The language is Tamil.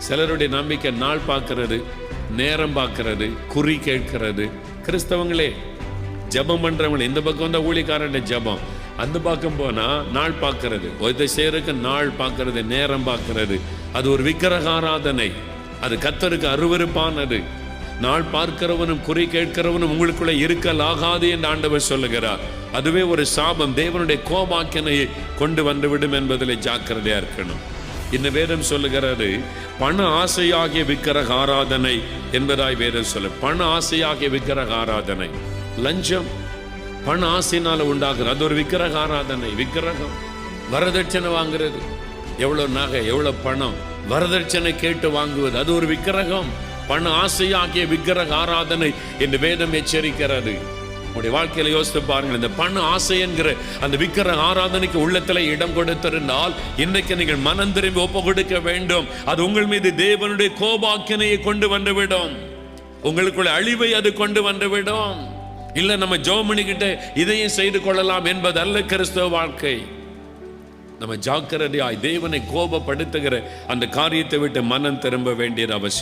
சிலருடைய நம்பிக்கை நாள் பார்க்கறது, நேரம் பார்க்கறது, குறி கேட்கிறது. கிறிஸ்தவங்களே, ஜபம் பண்றவங்க இந்த பக்கம் வந்தா ஊழியக்காரன் ஜபம், அந்த பக்கம் போனா நாள் பார்க்கறது, இதை செய்யறதுக்கு நாள் பார்க்கறது, நேரம் பார்க்கறது. அது ஒரு விக்கிரக ஆராதனை. அது கர்த்தருக்கு அருவருப்பானது. நாள் பார்க்கிறவனும் குறி கேட்கிறவனும் உங்களுக்குள்ள இருக்கலாகாது என்று ஆண்டவர் சொல்லுகிறார். அதுவே ஒரு சாபம், தேவனுடைய கோபாக்கினையை கொண்டு வந்துவிடும் என்பதில் ஜாக்கிரதையா இருக்கணும். இந்த வேதம் சொல்லுகிறது, பண ஆசையாகிய விக்கிரக ஆராதனை என்பதாய் வேதம் சொல்லு. பண ஆசையாகிய விக்கிரக ஆராதனை, லஞ்சம் பண ஆசையினால உண்டாகிறது. அது ஒரு விக்கிரக ஆராதனை. விக்கிரகம் வரதட்சணை வாங்குறது, எவ்வளவு நகை, எவ்வளவு பணம், வரதட்சணை கேட்டு வாங்குவது, அது ஒரு விக்கிரகம். பண ஆசையாகிய விக்கிரக ஆராதனை என்று வேதம் எச்சரிக்கிறது. உங்களுடைய வாழ்க்கையில யோசித்து பாருங்கள். இந்த பண ஆசை என்கிற அந்த விக்கிரக ஆராதனைக்கு உள்ளத்துல இடம் கொடுத்திருந்தால் இன்றைக்கு நீங்கள் மனம் திரும்பி ஒப்பு கொடுக்க வேண்டும். அது உங்கள் மீது தேவனுடைய கோபாக்கினையை கொண்டு வந்துவிடும். உங்களுக்குள்ள அழிவை அது கொண்டு வந்துவிடும். இல்ல நம்ம ஜெபம் பண்ணிக்கிட்டு இதையும் செய்து கொள்ளலாம் என்பது அல்ல கிறிஸ்தவ வாழ்க்கை. நம்ம ஜாக்கிரதையாய் தேவனை கோபப்படுத்துகிற அந்த காரியத்தை விட்டு மனம் திரும்ப வேண்டியது அவசியம்.